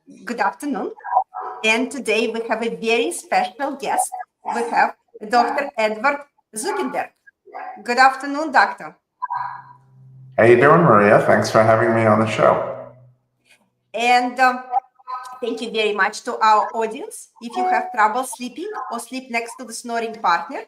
Good afternoon. And today we have a very special guest. We have Dr. Edward Zuckerberg. Good afternoon, doctor. How you doing, Maria? Thanks for having me on the show. And thank you very much to our audience. If you have trouble sleeping or sleep next to the snoring partner,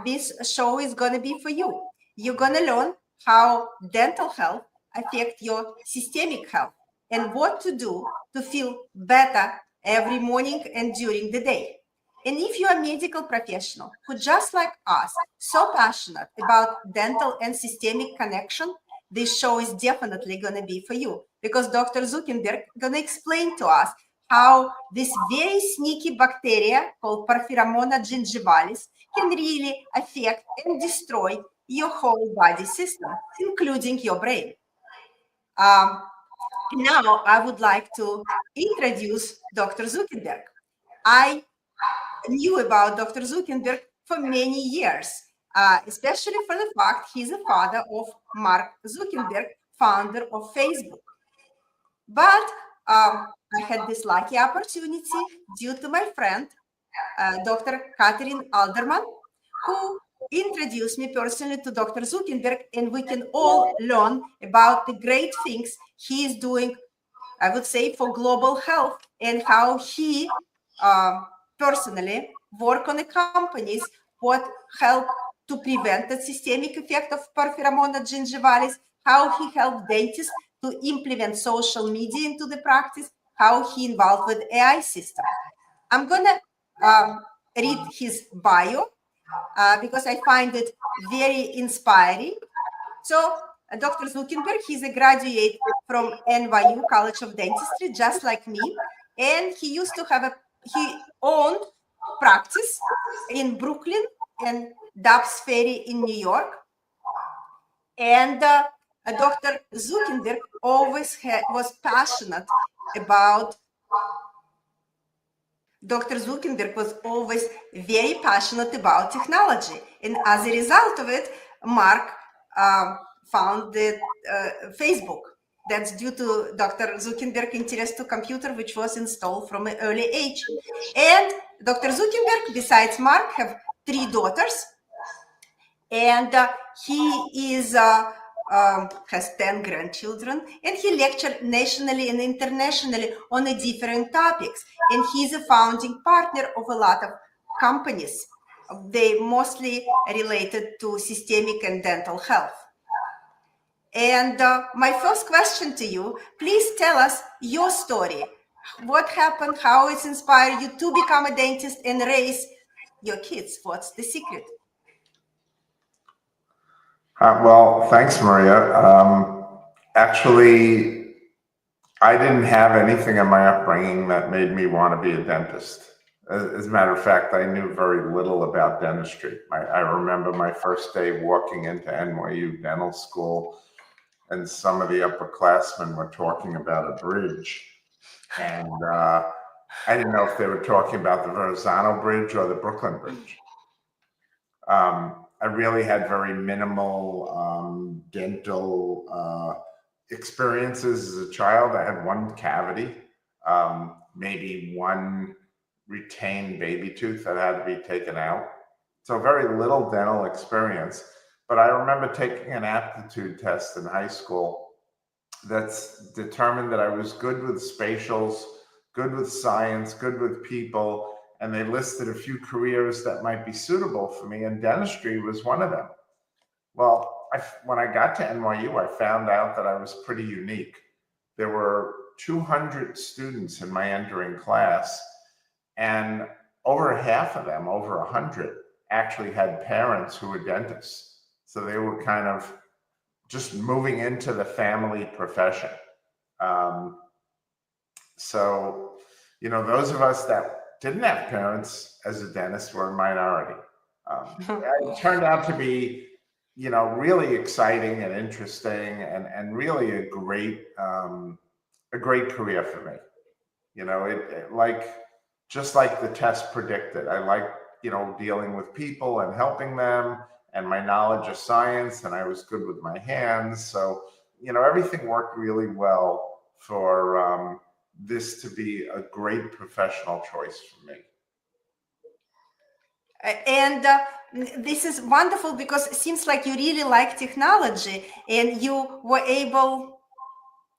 this show is going to be for you. You're going to learn how dental health affects your systemic health and what to do to feel better every morning and during the day. And if you're a medical professional who, just like us, so passionate about dental and systemic connection, this show is definitely going to be for you, because Dr. Zuckerberg is going to explain to us how this very sneaky bacteria called Porphyramona gingivalis can really affect and destroy your whole body system, including your brain. Now, I would like to introduce Dr. Zuckerberg. I knew about Dr. Zuckerberg for many years, especially for the fact he's the father of Mark Zuckerberg, founder of Facebook. But I had this lucky opportunity due to my friend, Dr. Catherine Alderman, who introduced me personally to Dr. Zuckerberg, and we can all learn about the great things he is doing, I would say, for global health, and how he personally work on the companies what help to prevent the systemic effect of Porphyramona gingivalis, how he helped dentists to implement social media into the practice, how he involved with AI system. I'm gonna read his bio because I find it very inspiring. So Dr. Zuckerberg, he's a graduate from NYU College of Dentistry, just like me. And he used to have he owned practice in Brooklyn and Dobbs Ferry in New York. And Dr. Zuckerberg always was passionate about Dr. Zuckerberg was always very passionate about technology. And as a result of it, Mark founded Facebook. That's due to Dr. Zuckerberg's interest to computer, which was installed from an early age. And Dr. Zuckerberg, besides Mark, have 3 daughters. And he is has 10 grandchildren, and he lectured nationally and internationally on different topics. And he's a founding partner of a lot of companies. They mostly related to systemic and dental health. And my first question to you, please tell us your story. What happened, how it's inspired you to become a dentist and raise your kids? What's the secret? Well, thanks, Maria. Actually, I didn't have anything in my upbringing that made me want to be a dentist. As a matter of fact, I knew very little about dentistry. I remember my first day walking into NYU dental school, and some of the upperclassmen were talking about a bridge. And I didn't know if they were talking about the Verrazano Bridge or the Brooklyn Bridge. I really had very minimal dental experiences as a child. I had one cavity, maybe one retained baby tooth that had to be taken out. So very little dental experience. But I remember taking an aptitude test in high school that's determined that I was good with spatials, good with science, good with people, and they listed a few careers that might be suitable for me, and dentistry was one of them. Well, when I got to NYU, I found out that I was pretty unique. There were 200 students in my entering class, and over half of them, over 100, actually had parents who were dentists. So they were kind of just moving into the family profession. So, those of us that didn't have parents as a dentist were a minority. It turned out to be, really exciting and interesting, and really a great career for me. Just like the test predicted, I like, dealing with people and helping them, and my knowledge of science, and I was good with my hands. So, everything worked really well for this to be a great professional choice for me. And this is wonderful because it seems like you really like technology and you were able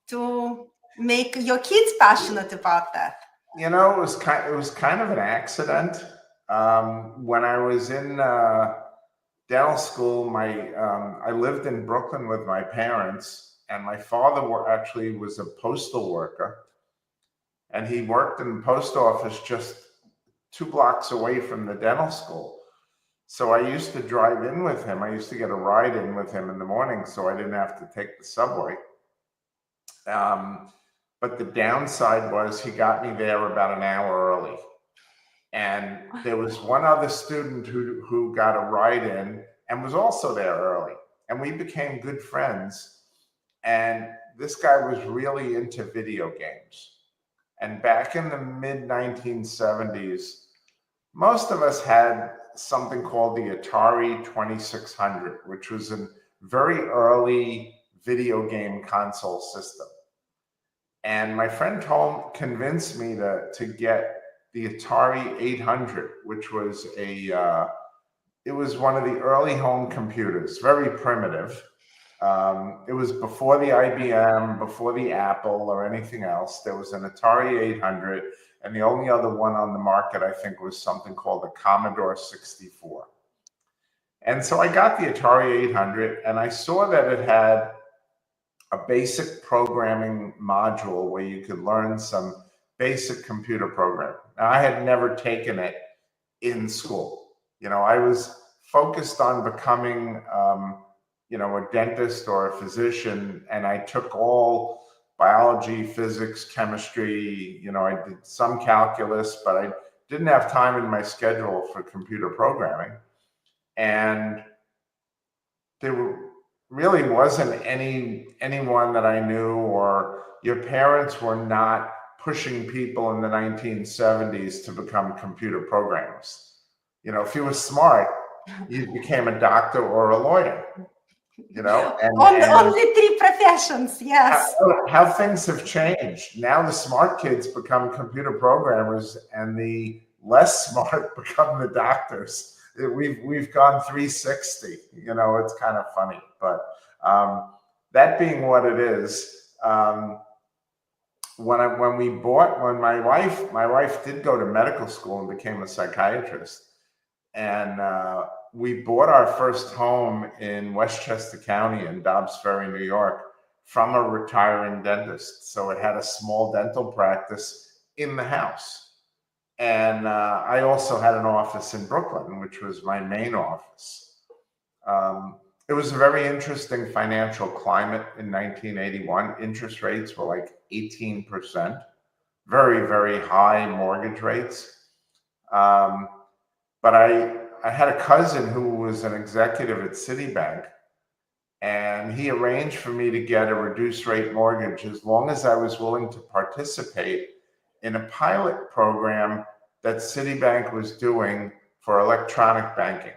to make your kids passionate about that. You know, it was kind of an accident. When I was in dental school, I lived in Brooklyn with my parents, and my father actually was a postal worker, and he worked in the post office just 2 blocks away from the dental school. So I used to drive in with him. I used to get a ride in with him in the morning, so I didn't have to take the subway. But the downside was he got me there about an hour early. And there was one other student who got a ride in and was also there early. And we became good friends. And this guy was really into video games. And back in the mid 1970s, most of us had something called the Atari 2600, which was a very early video game console system. And my friend convinced me to get the Atari 800, which was it was one of the early home computers, very primitive. It was before the IBM, before the Apple or anything else. There was an Atari 800, and the only other one on the market, I think, was something called the Commodore 64. And so I got the Atari 800, and I saw that it had a basic programming module where you could learn some basic computer programming. Now, I had never taken it in school. You know, I was focused on becoming, a dentist or a physician, and I took all biology, physics, chemistry. You know, I did some calculus, but I didn't have time in my schedule for computer programming. And there really wasn't anyone that I knew, or your parents were not pushing people in the 1970s to become computer programmers. You know, if you were smart, you became a doctor or a lawyer. You know, and only three professions, yes. How things have changed. Now the smart kids become computer programmers, and the less smart become the doctors. We've gone 360. You know, it's kind of funny, but that being what it is, when my wife did go to medical school and became a psychiatrist, and we bought our first home in Westchester County in Dobbs Ferry, New York, from a retiring dentist. So it had a small dental practice in the house. And I also had an office in Brooklyn, which was my main office. It was a very interesting financial climate in 1981. Interest rates were like 18%, very, very high mortgage rates. But I had a cousin who was an executive at Citibank, and he arranged for me to get a reduced rate mortgage as long as I was willing to participate in a pilot program that Citibank was doing for electronic banking.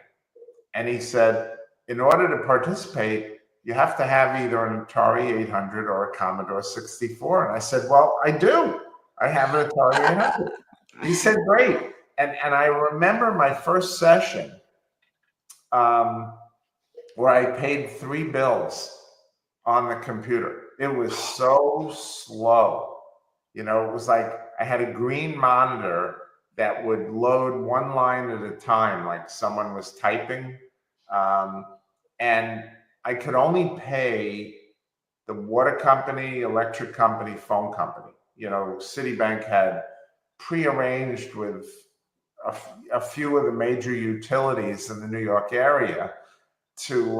And he said, in order to participate, you have to have either an Atari 800 or a Commodore 64. And I said, well, I do. I have an Atari 800. He said, great. And I remember my first session where I paid 3 bills on the computer. It was so slow. You know, it was like I had a green monitor that would load one line at a time, like someone was typing. And I could only pay the water company, electric company, phone company. You know, Citibank had prearranged with a few of the major utilities in the New York area to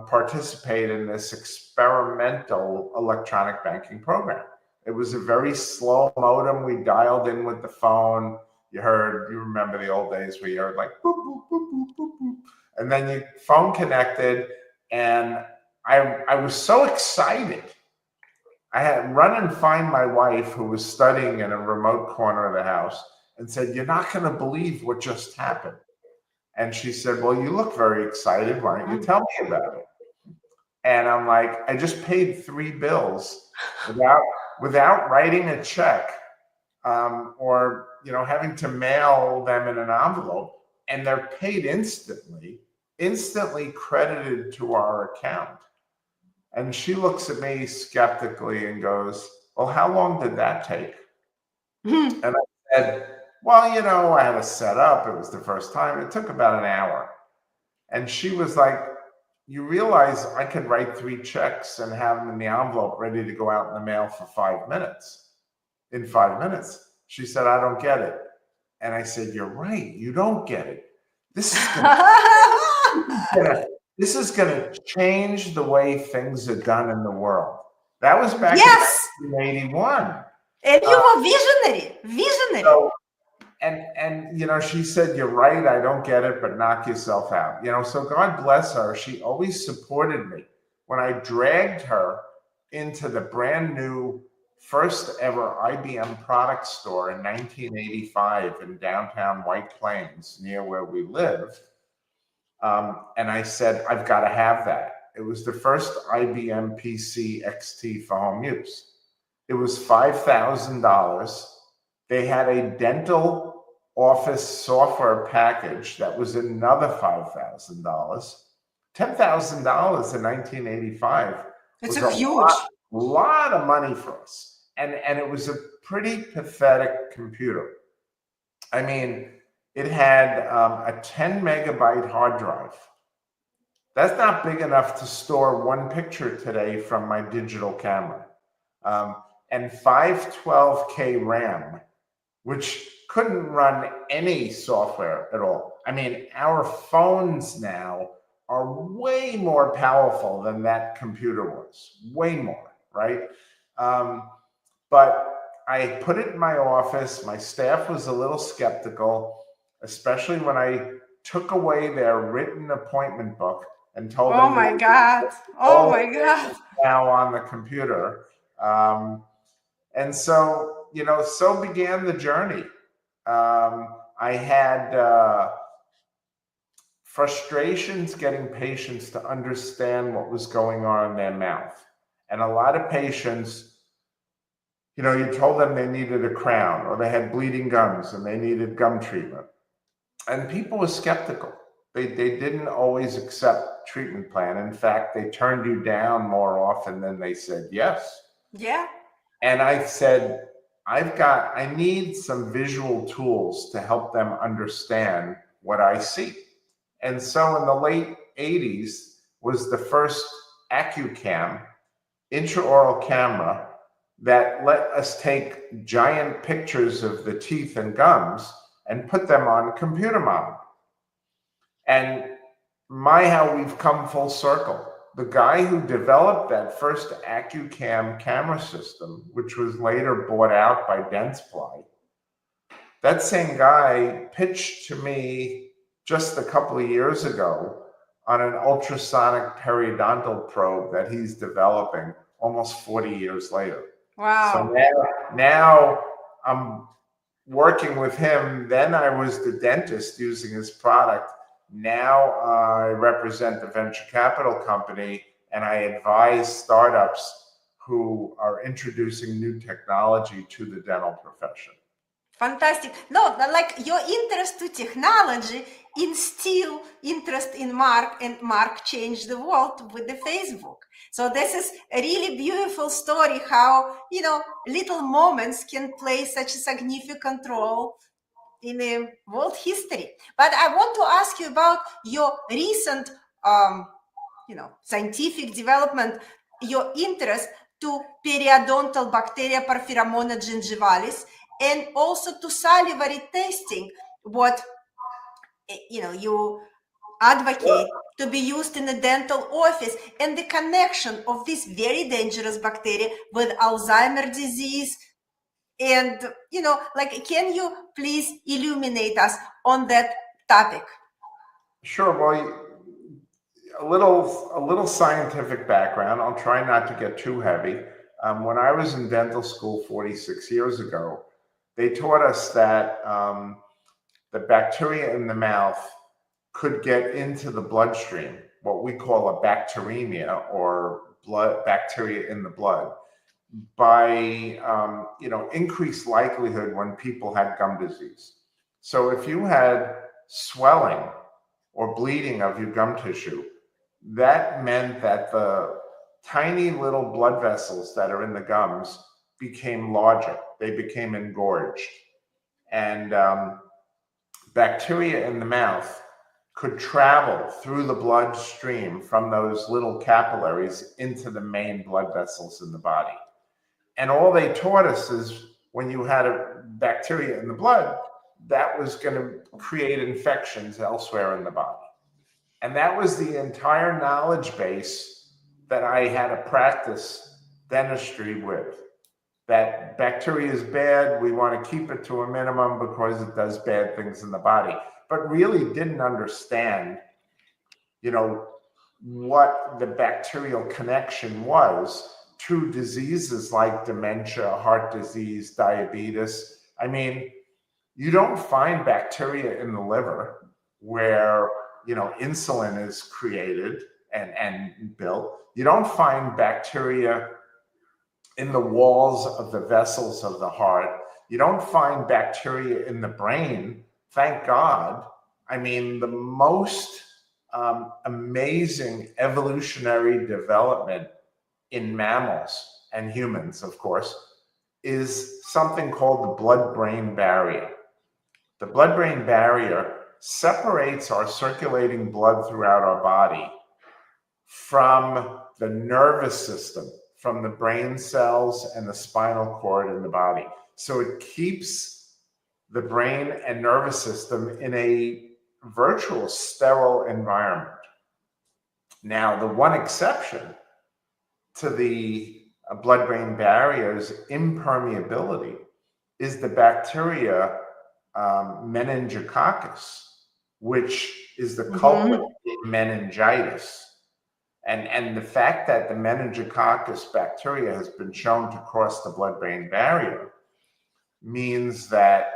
participate in this experimental electronic banking program. It was a very slow modem. We dialed in with the phone. You remember the old days where you heard like boop, boop, boop, boop, boop, boop. And then your phone connected, and I was so excited. I had to run and find my wife, who was studying in a remote corner of the house, and said, you're not going to believe what just happened. And she said, well, you look very excited. Why don't you tell me about it? And I'm like, I just paid 3 bills without writing a check or having to mail them in an envelope, and they're paid instantly credited to our account. And she looks at me skeptically and goes, "Well, how long did that take?" And I said, "Well, I had to set up. It was the first time. It took about an hour." And she was like, "You realize I could write 3 checks and have them in the envelope ready to go out in the mail for 5 minutes, in 5 minutes." She said, "I don't get it." And I said, "You're right. You don't get it. This is gonna change the way things are done in the world." That was back Yes. in 1981. And you were visionary. So, and she said, "You're right. I don't get it, but knock yourself out." So God bless her. She always supported me. When I dragged her into the brand new first ever IBM product store in 1985 in downtown White Plains, near where we live. And I said, "I've got to have that." It was the first IBM PC XT for home use. It was $5,000. They had a dental office software package that was another $5,000. $10,000 in 1985 It's was huge. a lot of money for us. And it was a pretty pathetic computer. I mean, it had a 10 megabyte hard drive. That's not big enough to store one picture today from my digital camera. And 512K RAM, which couldn't run any software at all. I mean, our phones now are way more powerful than that computer was, way more, right? But I put it in my office. My staff was a little skeptical, especially when I took away their written appointment book and told them, "Oh my God. Oh my God." now on the computer. And so, so began the journey. I had frustrations getting patients to understand what was going on in their mouth. And a lot of patients, you told them they needed a crown, or they had bleeding gums and they needed gum treatment. And people were skeptical. They didn't always accept treatment plan. In fact, they turned you down more often than they said yes. Yeah. And I said, I need some visual tools to help them understand what I see. And so in the late 80s was the first AccuCam intraoral camera that let us take giant pictures of the teeth and gums and put them on a computer model. And how we've come full circle. The guy who developed that first AccuCam camera system, which was later bought out by Dentsply, that same guy pitched to me just a couple of years ago on an ultrasonic periodontal probe that he's developing almost 40 years later. Wow. So now I'm working with him. Then I was the dentist using his product. Now I represent the venture capital company, and I advise startups who are introducing new technology to the dental profession. Fantastic. No, like your interest to technology instill interest in Mark, and Mark changed the world with the Facebook. So this is a really beautiful story how, little moments can play such a significant role in the world history. But I want to ask you about your recent, scientific development, your interest to periodontal bacteria Porphyromonas gingivalis, and also to salivary testing, what you advocate to be used in a dental office, and the connection of this very dangerous bacteria with Alzheimer's disease. And can you please illuminate us on that topic? Sure. Well, a little scientific background. I'll try not to get too heavy. When I was in dental school 46 years ago, they taught us that the bacteria in the mouth could get into the bloodstream, what we call a bacteremia, or bacteria in the blood. by increased likelihood when people had gum disease. So if you had swelling or bleeding of your gum tissue, that meant that the tiny little blood vessels that are in the gums became larger. They became engorged. And bacteria in the mouth could travel through the bloodstream from those little capillaries into the main blood vessels in the body. And all they taught us is when you had a bacteria in the blood, that was going to create infections elsewhere in the body. And that was the entire knowledge base that I had to practice dentistry with. That bacteria is bad, we want to keep it to a minimum because it does bad things in the body. But really didn't understand, what the bacterial connection was to diseases like dementia, heart disease, diabetes. I mean, you don't find bacteria in the liver where, insulin is created and built. You don't find bacteria in the walls of the vessels of the heart. You don't find bacteria in the brain, thank God. I mean, the most amazing evolutionary development in mammals and humans, of course, is something called the blood-brain barrier. The blood-brain barrier separates our circulating blood throughout our body from the nervous system, from the brain cells and the spinal cord in the body. So it keeps the brain and nervous system in a virtual sterile environment. Now, the one exception to the blood-brain barrier's impermeability is the bacteria meningococcus, which is the culprit in meningitis. And the fact that the meningococcus bacteria has been shown to cross the blood-brain barrier means that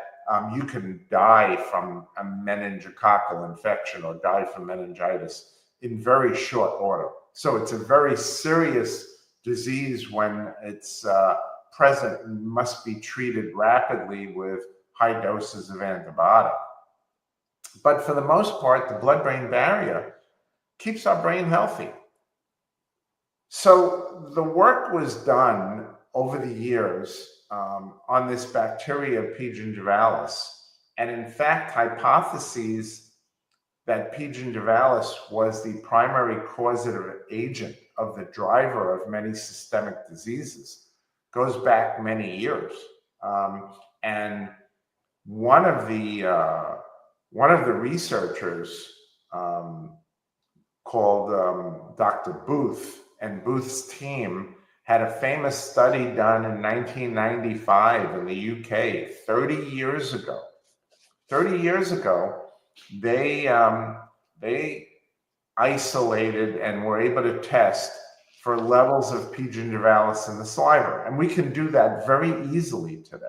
you can die from a meningococcal infection or die from meningitis in very short order. So it's a very serious disease when it's present and must be treated rapidly with high doses of antibiotic. But for the most part, the blood-brain barrier keeps our brain healthy. So the work was done over the years on this bacteria, P. gingivalis, and in fact, hypotheses that P. gingivalis was the primary causative agent of the driver of many systemic diseases goes back many years. And one of the researchers called Dr. Booth, and Booth's team had a famous study done in 1995 in the UK, 30 years ago. 30 years ago, they isolated and were able to test for levels of P. gingivalis in the saliva. And we can do that very easily today.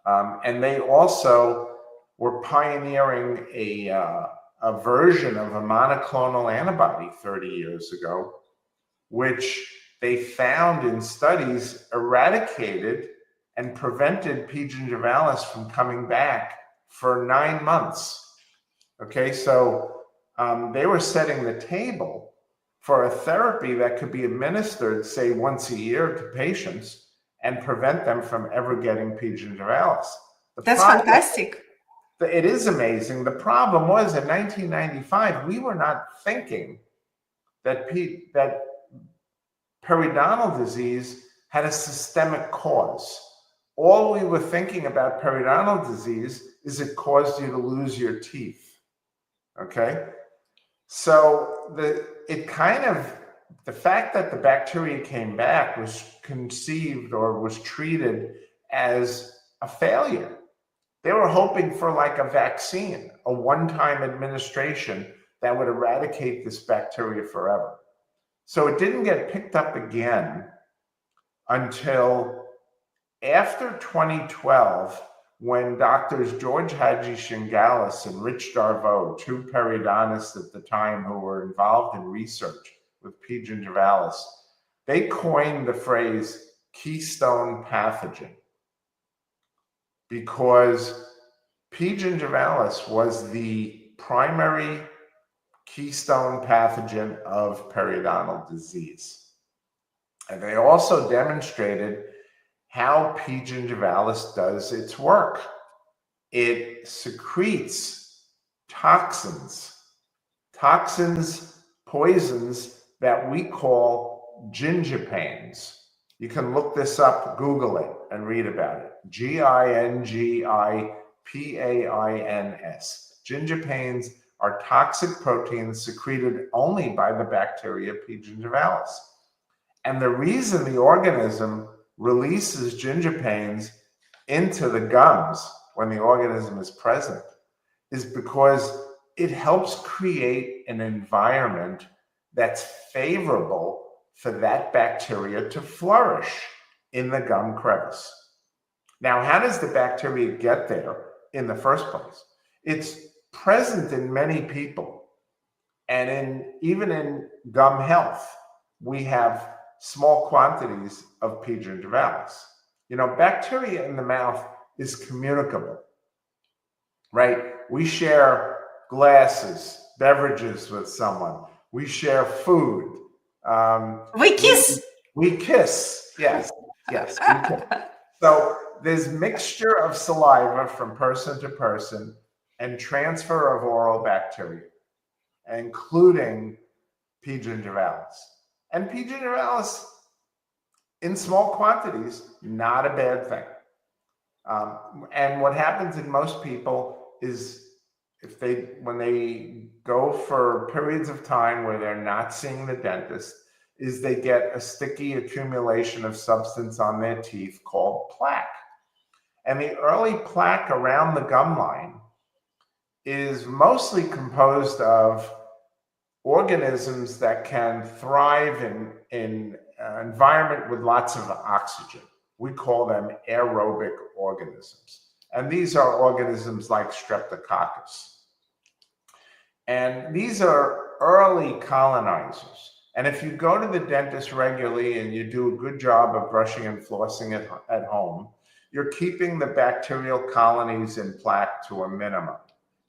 And they also were pioneering a version of a monoclonal antibody 30 years ago, which they found in studies eradicated and prevented P. gingivalis from coming back for 9 months. Okay, so they were setting the table for a therapy that could be administered, say, once a year to patients and prevent them from ever getting P. gingivalis. That's fantastic. It is amazing. The problem was in 1995, we were not thinking that periodontal disease had a systemic cause. All we were thinking about periodontal disease is it caused you to lose your teeth. Okay? So the fact that the bacteria came back was conceived or was treated as a failure. They were hoping for like a vaccine, a one-time administration that would eradicate this bacteria forever. So it didn't get picked up again until after 2012, when doctors George Hadji-Shingalis and Rich Darveau, two periodontists at the time who were involved in research with P. gingivalis, They coined the phrase keystone pathogen because P. gingivalis was the primary keystone pathogen of periodontal disease. And they also demonstrated how P. gingivalis does its work. It secretes toxins, poisons that we call gingipains. You can look this up, Google it, and read about it. Gingipains. Gingipains are toxic proteins secreted only by the bacteria P. gingivalis. And the reason the organism releases gingipains into the gums when the organism is present is because it helps create an environment that's favorable for that bacteria to flourish in the gum crevice. Now, how does the bacteria get there in the first place? It's present in many people, and even in gum health, we have small quantities of P. gingivalis. You know, bacteria in the mouth is communicable, right? We share glasses, beverages with someone. We share food. We kiss. We kiss. Yes, yes. We kiss. So there's mixture of saliva from person to person and transfer of oral bacteria, including P. gingivalis. And P. gingivalis, in small quantities, not a bad thing. And what happens in most people is when they go for periods of time where they're not seeing the dentist, is they get a sticky accumulation of substance on their teeth called plaque. And the early plaque around the gum line is mostly composed of organisms that can thrive in an environment with lots of oxygen. We call them aerobic organisms. And these are organisms like Streptococcus. And these are early colonizers. And if you go to the dentist regularly and you do a good job of brushing and flossing at home, you're keeping the bacterial colonies in plaque to a minimum.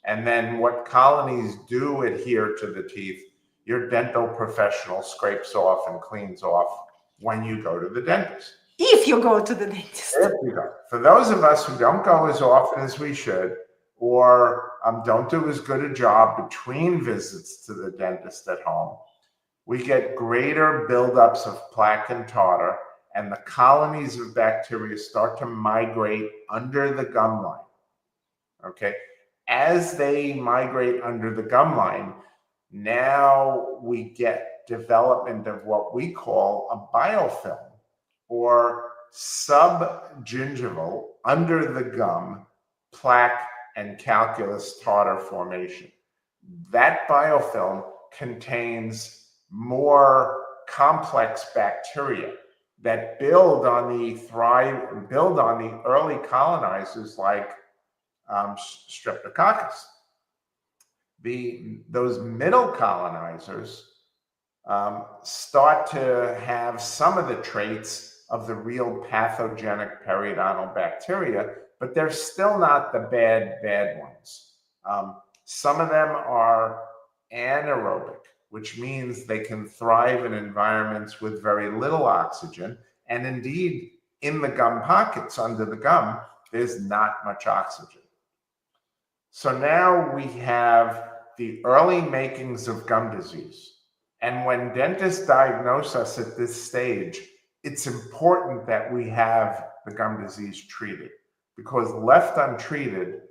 And then what colonies do adhere to the teeth, your dental professional scrapes off and cleans off when you go to the dentist. If you go to the dentist. If you go. For those of us who don't go as often as we should, or don't do as good a job between visits to the dentist at home, we get greater buildups of plaque and tartar, and the colonies of bacteria start to migrate under the gum line. Okay? As they migrate under the gum line, now we get development of what we call a biofilm, or subgingival, under the gum, plaque and calculus tartar formation. That biofilm contains more complex bacteria that build on the early colonizers like Streptococcus. Those middle colonizers start to have some of the traits of the real pathogenic periodontal bacteria, but they're still not the bad ones. Some of them are anaerobic, which means they can thrive in environments with very little oxygen. And indeed, in the gum pockets under the gum, there's not much oxygen. So now we have the early makings of gum disease. And when dentists diagnose us at this stage, it's important that we have the gum disease treated, because left untreated,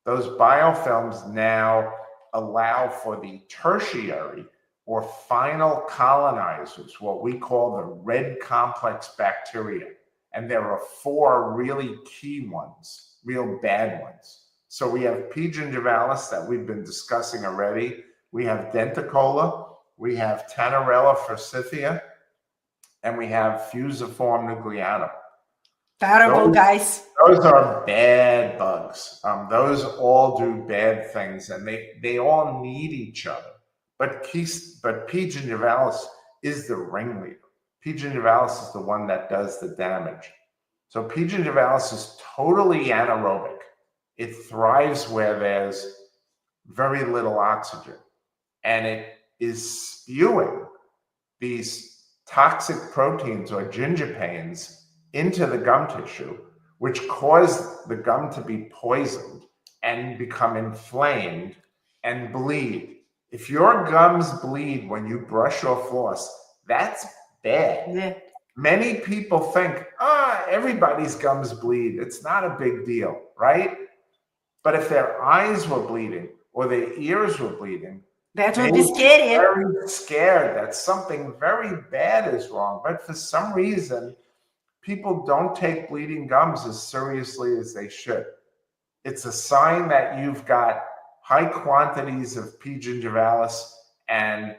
those biofilms now allow for the tertiary or final colonizers, what we call the red complex bacteria. And there are 4 really key ones, real bad ones. So we have P. gingivalis that we've been discussing already. We have denticola, we have Tannerella forsythia, and we have fusiform nucleatum. Terrible, guys. Those are bad bugs. Those all do bad things, and they all need each other. But P. gingivalis is the ringleader. P. gingivalis is the one that does the damage. So P. gingivalis is totally anaerobic. It thrives where there's very little oxygen, and it is spewing these toxic proteins or gingipains into the gum tissue, which cause the gum to be poisoned and become inflamed and bleed. If your gums bleed when you brush or floss, that's bad. Yeah. Many people think, everybody's gums bleed. It's not a big deal, right? But if their eyes were bleeding or their ears were bleeding, That they would be scary. very scared that something very bad is wrong. But for some reason, people don't take bleeding gums as seriously as they should. It's a sign that you've got high quantities of P. gingivalis and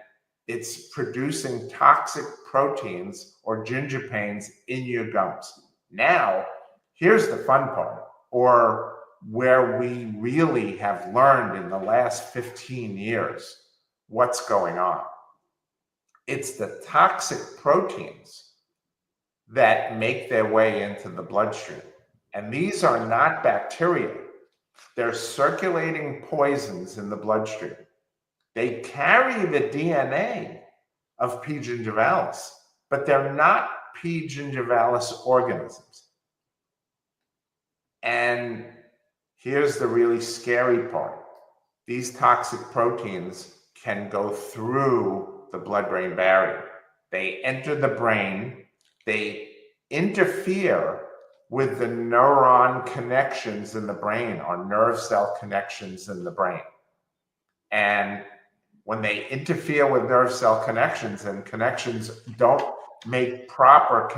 it's producing toxic proteins or gingipains in your gums. Now, here's the fun part, or where we really have learned in the last 15 years what's going on. It's the toxic proteins that make their way into the bloodstream. And these are not bacteria. They're circulating poisons in the bloodstream. They carry the DNA of P. gingivalis, but they're not P. gingivalis organisms. And here's the really scary part. These toxic proteins can go through the blood-brain barrier. They enter the brain, they interfere with the neuron connections in the brain or nerve cell connections in the brain. And when they interfere with nerve cell connections and connections don't make proper,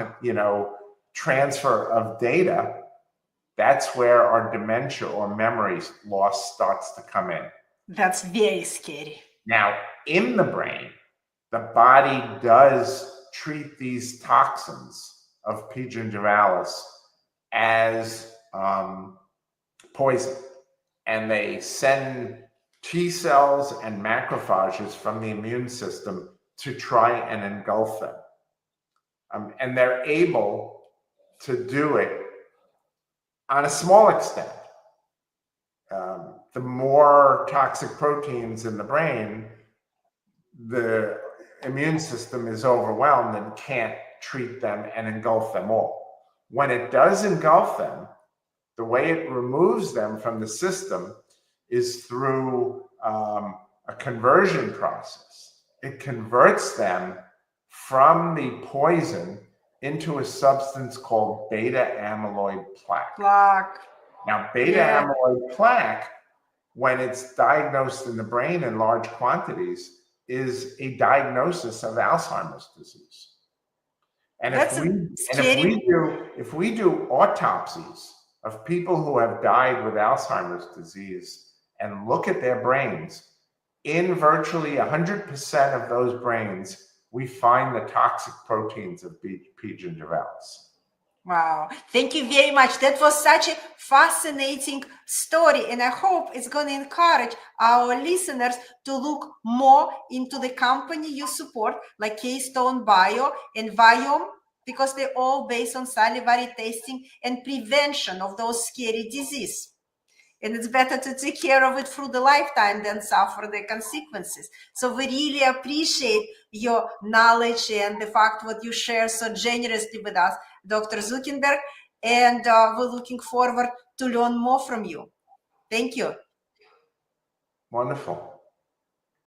transfer of data, that's where our dementia or memory loss starts to come in. That's very scary. Now, in the brain, the body does treat these toxins of P. gingivalis as poison, and they send T cells and macrophages from the immune system to try and engulf them. And they're able to do it on a small extent. The more toxic proteins in the brain, the immune system is overwhelmed and can't treat them and engulf them all. When it does engulf them, the way it removes them from the system is through a conversion process. It converts them from the poison into a substance called beta amyloid plaque. Now, beta amyloid plaque, when it's diagnosed in the brain in large quantities, is a diagnosis of Alzheimer's disease. And if we do autopsies of people who have died with Alzheimer's disease and look at their brains, in virtually 100% of those brains, we find the toxic proteins of P. gingivalis. Wow. Thank you very much. That was such a fascinating story, and I hope it's going to encourage our listeners to look more into the company you support, like Keystone Bio and Viome, because they're all based on salivary testing and prevention of those scary diseases. And it's better to take care of it through the lifetime than suffer the consequences. So we really appreciate your knowledge and the fact what you share so generously with us, Dr. Zuckerberg, and we're looking forward to learn more from you. Thank you. Wonderful.